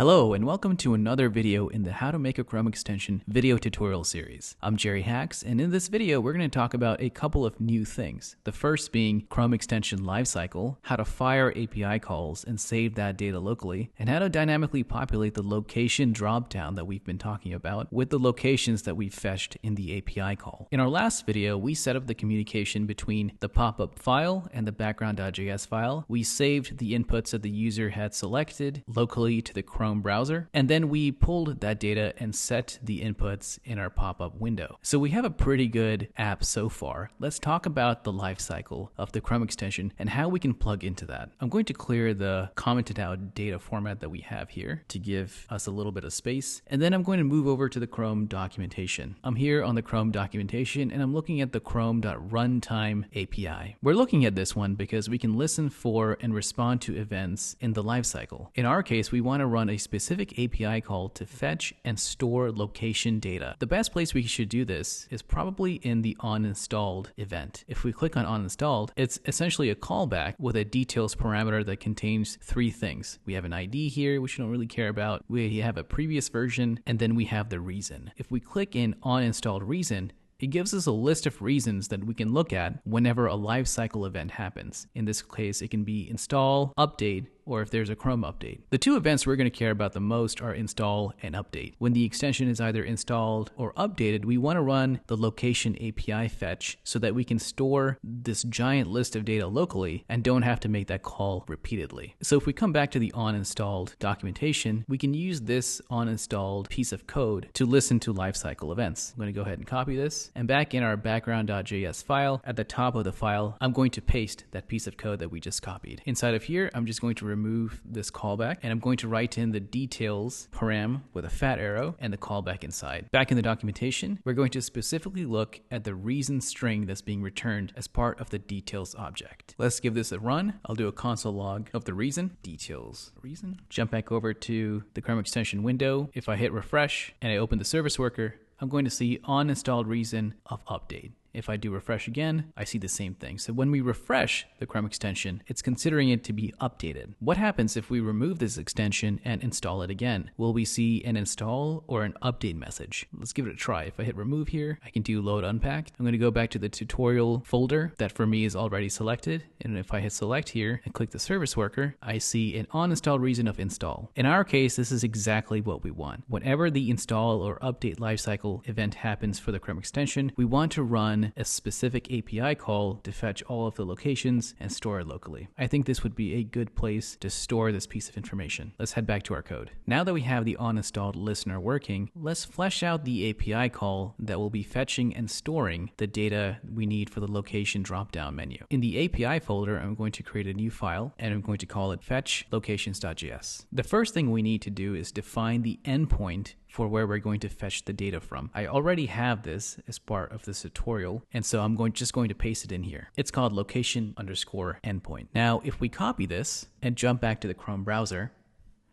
Hello and welcome to another video in the How to Make a Chrome Extension video tutorial series. I'm Jerry Hacks, and in this video we're going to talk about a couple of new things. The first being Chrome Extension Lifecycle, how to fire API calls and save that data locally, and how to dynamically populate the location dropdown that we've been talking about with the locations that we fetched in the API call. In our last video, we set up the communication between the pop-up file and the background.js file. We saved the inputs that the user had selected locally to the Chrome browser, and then we pulled that data and set the inputs in our pop-up window. So we have a pretty good app so far. Let's talk about the lifecycle of the Chrome extension and how we can plug into that. I'm going to clear the commented out data format that we have here to give us a little bit of space, and then I'm going to move over to the Chrome documentation. I'm here on the Chrome documentation and I'm looking at the Chrome.runtime API. We're looking at this one because we can listen for and respond to events in the lifecycle. In our case, we want to run a specific API call to fetch and store location data. The best place we should do this is probably in the onInstalled event. If we click on onInstalled, it's essentially a callback with a details parameter that contains three things. We have an ID here, which we don't really care about. We have a previous version, and then we have the reason. If we click in onInstalled reason, it gives us a list of reasons that we can look at whenever a lifecycle event happens. In this case, it can be install, update, or if there's a Chrome update. The two events we're going to care about the most are install and update. When the extension is either installed or updated, we want to run the location API fetch so that we can store this giant list of data locally and don't have to make that call repeatedly. So if we come back to the onInstalled documentation, we can use this onInstalled piece of code to listen to lifecycle events. I'm going to go ahead and copy this, and back in our background.js file, at the top of the file, I'm going to paste that piece of code that we just copied. Inside of here, I'm just going to remove this callback, and I'm going to write in the details param with a fat arrow and the callback inside. Back in the documentation, we're going to specifically look at the reason string that's being returned as part of the details object. Let's give this a run. I'll do a console log of the reason, details reason. Jump back over to the Chrome extension window. If I hit refresh and I open the service worker, I'm going to see onInstalled reason of update. If I do refresh again, I see the same thing. So when we refresh the Chrome extension, it's considering it to be updated. What happens if we remove this extension and install it again? Will we see an install or an update message? Let's give it a try. If I hit remove here, I can do load unpacked. I'm going to go back to the tutorial folder that for me is already selected. And if I hit select here and click the service worker, I see an uninstalled reason of install. In our case, this is exactly what we want. Whenever the install or update lifecycle event happens for the Chrome extension, we want to run a specific API call to fetch all of the locations and store it locally. I think this would be a good place to store this piece of information. Let's head back to our code. Now that we have the onInstalled listener working, let's flesh out the API call that will be fetching and storing the data we need for the location dropdown menu. In the API folder, I'm going to create a new file and I'm going to call it fetch locations.js. The first thing we need to do is define the endpoint for where we're going to fetch the data from. I already have this as part of this tutorial, and so I'm just going to paste it in here. It's called location_endpoint. Now, if we copy this and jump back to the Chrome browser,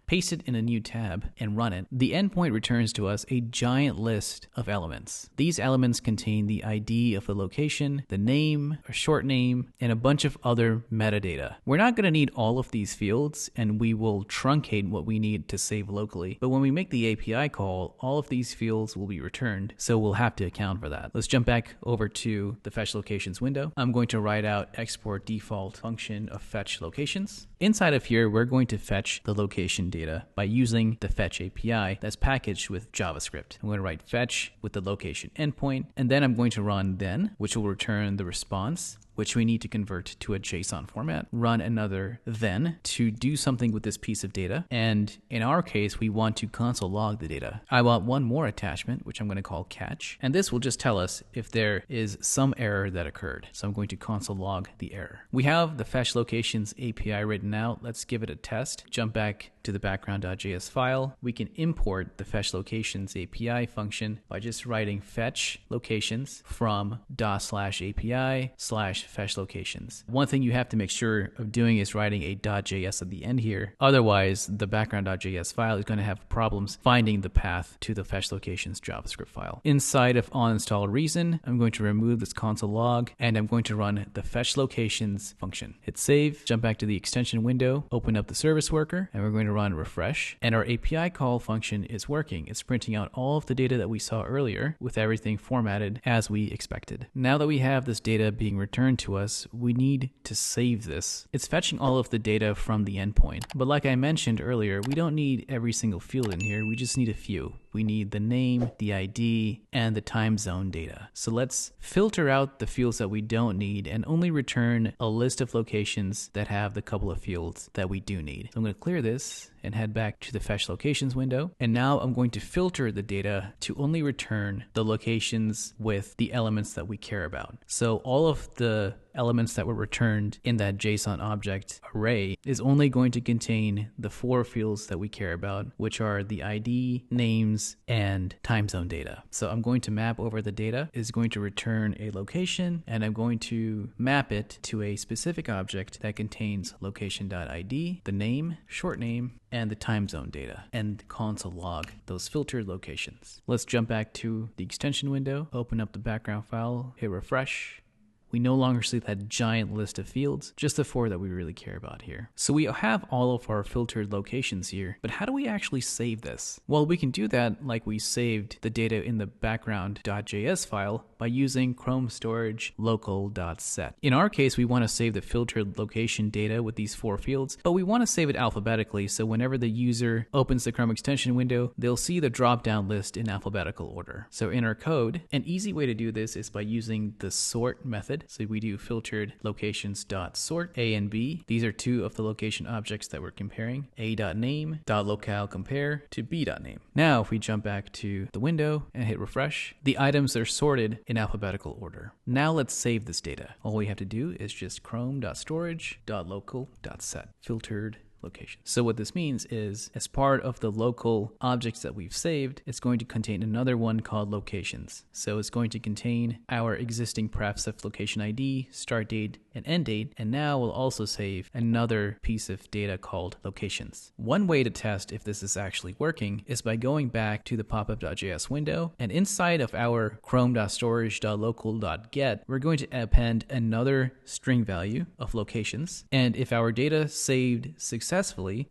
paste it in a new tab and run it, the endpoint returns to us a giant list of elements. These elements contain the ID of the location, the name, a short name, and a bunch of other metadata. We're not going to need all of these fields, and we will truncate what we need to save locally. But when we make the API call, all of these fields will be returned, so we'll have to account for that. Let's jump back over to the fetch locations window. I'm going to write out export default function of fetch locations. Inside of here, we're going to fetch the location data by using the fetch API that's packaged with JavaScript. I'm going to write fetch with the location endpoint, and then I'm going to run then, which will return the response, which we need to convert to a JSON format, run another then to do something with this piece of data. And in our case, we want to console log the data. I want one more attachment, which I'm going to call catch. And this will just tell us if there is some error that occurred. So I'm going to console log the error. We have the fetch locations API written out. Let's give it a test. Jump back to the background.js file. We can import the fetch locations API function by just writing fetch locations from /API/ fetch locations. One thing you have to make sure of doing is writing a .js at the end here. Otherwise, the background.js file is going to have problems finding the path to the fetch locations JavaScript file. Inside of onInstall reason, I'm going to remove this console log and I'm going to run the fetch locations function. Hit save, jump back to the extension window, open up the service worker, and we're going to run refresh. And our API call function is working. It's printing out all of the data that we saw earlier with everything formatted as we expected. Now that we have this data being returned to us, we need to save this. It's fetching all of the data from the endpoint. But like I mentioned earlier, we don't need every single field in here. We just need a few. We need the name, the ID, and the time zone data. So let's filter out the fields that we don't need and only return a list of locations that have the couple of fields that we do need. So I'm going to clear this and head back to the fetch locations window. And now I'm going to filter the data to only return the locations with the elements that we care about. So all of the elements that were returned in that JSON object array is only going to contain the 4 fields that we care about, which are the ID, names, and time zone data. So I'm going to map over the data, is going to return a location, and I'm going to map it to a specific object that contains location.id, the name, short name, and the time zone data, and console log those filtered locations. Let's jump back to the extension window, open up the background file, hit refresh. We no longer see that giant list of fields, just the 4 that we really care about here. So we have all of our filtered locations here, but how do we actually save this? Well, we can do that like we saved the data in the background.js file by using Chrome storage local.set. In our case, we want to save the filtered location data with these 4 fields, but we want to save it alphabetically, so whenever the user opens the Chrome extension window, they'll see the drop-down list in alphabetical order. So in our code, an easy way to do this is by using the sort method. So we do filtered locations.sort A and B. These are 2 of the location objects that we're comparing. A.name.locale compare to B.name. Now, if we jump back to the window and hit refresh, the items are sorted in alphabetical order. Now let's save this data. All we have to do is just chrome.storage.local.set filtered location. So what this means is, as part of the local objects that we've saved, it's going to contain another one called locations. So it's going to contain our existing prefs of location ID, start date, and end date, and now we'll also save another piece of data called locations. One way to test if this is actually working is by going back to the popup.js window, and inside of our chrome.storage.local.get, we're going to append another string value of locations, and if our data saved successfully,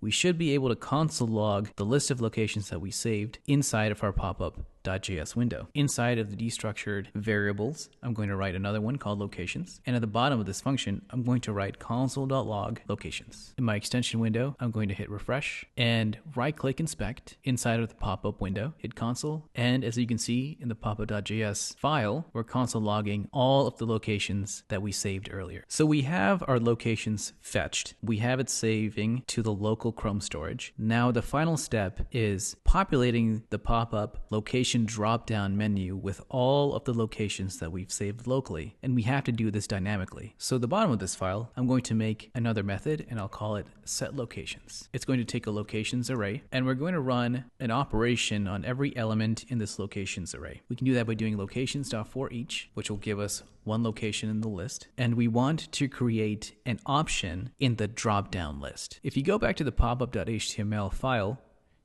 we should be able to console log the list of locations that we saved inside of our popup.js window. Inside of the destructured variables, I'm going to write another one called locations. And at the bottom of this function, I'm going to write console.log locations. In my extension window, I'm going to hit refresh and right-click inspect inside of the pop-up window, hit console. And as you can see in the popup.js file, we're console logging all of the locations that we saved earlier. So we have our locations fetched. We have it saving to the local Chrome storage. Now the final step is populating the pop-up location drop-down menu with all of the locations that we've saved locally, and we have to do this dynamically. So at the bottom of this file, I'm going to make another method, and I'll call it setLocations. It's going to take a locations array, and we're going to run an operation on every element in this locations array. We can do that by doing locations.forEach, which will give us one location in the list, and we want to create an option in the drop-down list. If you go back to the popup.html file,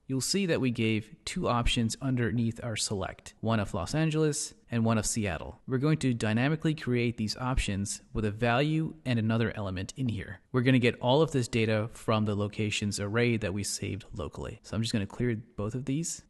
you'll see that we gave 2 options underneath our select, one of Los Angeles and one of Seattle. We're going to dynamically create these options with a value and another element in here. We're going to get all of this data from the locations array that we saved locally. So I'm just going to clear both of these.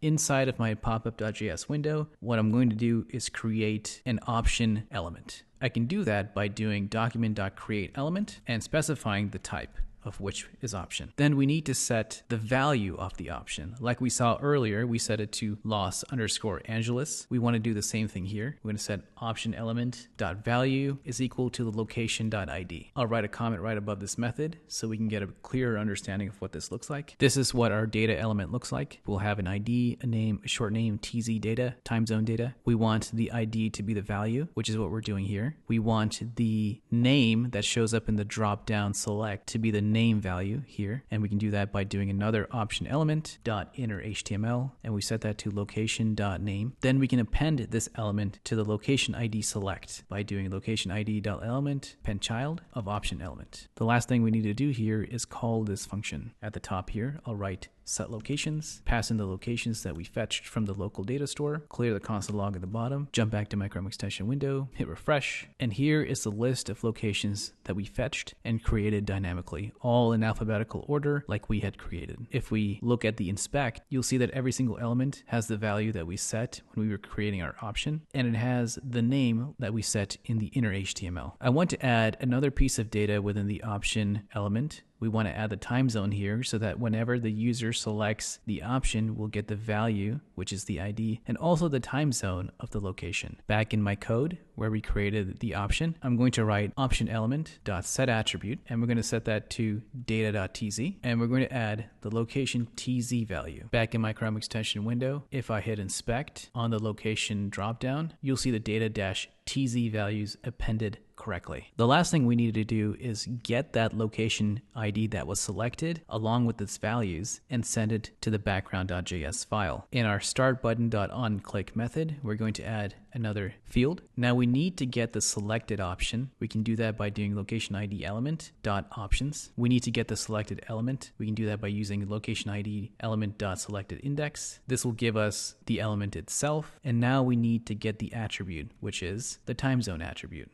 Inside of my popup.js window, what I'm going to do is create an option element. I can do that by doing document.createElement and specifying the type of which is option. Then we need to set the value of the option. Like we saw earlier, we set it to Los_Angeles. We want to do the same thing here. We're going to set option element dot value is equal to the location.id. I'll write a comment right above this method so we can get a clearer understanding of what this looks like. This is what our data element looks like. We'll have an ID, a name, a short name, TZ data, time zone data. We want the ID to be the value, which is what we're doing here. We want the name that shows up in the drop down select to be the name value here, and we can do that by doing another option element dot inner HTML, and we set that to location dot name. Then we can append this element to the location ID select by doing location ID dot element append child of option element. The last thing we need to do here is call this function. At the top here, I'll write set locations, pass in the locations that we fetched from the local data store, clear the console log at the bottom, jump back to my Chrome extension window, hit refresh, and here is the list of locations that we fetched and created dynamically, all in alphabetical order like we had created. If we look at the inspect, you'll see that every single element has the value that we set when we were creating our option, and it has the name that we set in the inner HTML. I want to add another piece of data within the option element. We want to add the time zone here so that whenever the user selects the option, we'll get the value, which is the ID, and also the time zone of the location. Back in my code where we created the option, I'm going to write option element dot set attribute, and we're going to set that to data.tz, and we're going to add the location tz value. Back in my Chrome extension window, if I hit inspect on the location dropdown, you'll see the data-tz values appended correctly. The last thing we needed to do is get that location ID that was selected along with its values and send it to the background.js file. In our start button.onClick method, we're going to add another field. Now we need to get the selected option. We can do that by doing location ID element dot options. We need to get the selected element. We can do that by using location ID element dot selected index. This will give us the element itself. And now we need to get the attribute, which is the time zone attribute.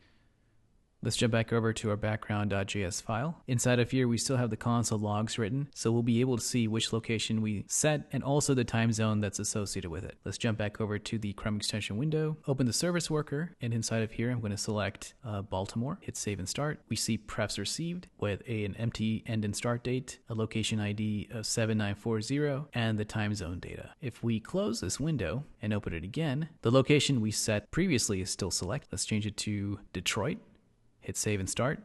Let's jump back over to our background.js file. Inside of here, we still have the console logs written, so we'll be able to see which location we set and also the time zone that's associated with it. Let's jump back over to the Chrome extension window, open the service worker, and inside of here, I'm going to select Baltimore, hit save and start. We see prefs received with an empty end and start date, a location ID of 7940, and the time zone data. If we close this window and open it again, the location we set previously is still selected. Let's change it to Detroit. Hit save and start,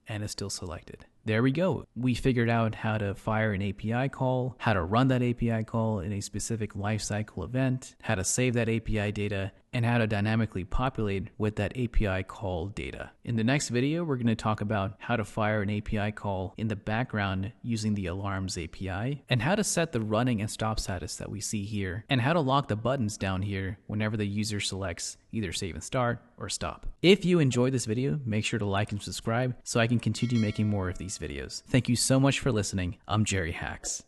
and it's still selected. There we go. We figured out how to fire an API call, how to run that API call in a specific lifecycle event, how to save that API data, and how to dynamically populate with that API call data. In the next video, we're going to talk about how to fire an API call in the background using the alarms API, and how to set the running and stop status that we see here, and how to lock the buttons down here whenever the user selects either save and start or stop. If you enjoyed this video, make sure to like and subscribe so I can continue making more of these videos. Thank you so much for listening. I'm Jerry Hacks.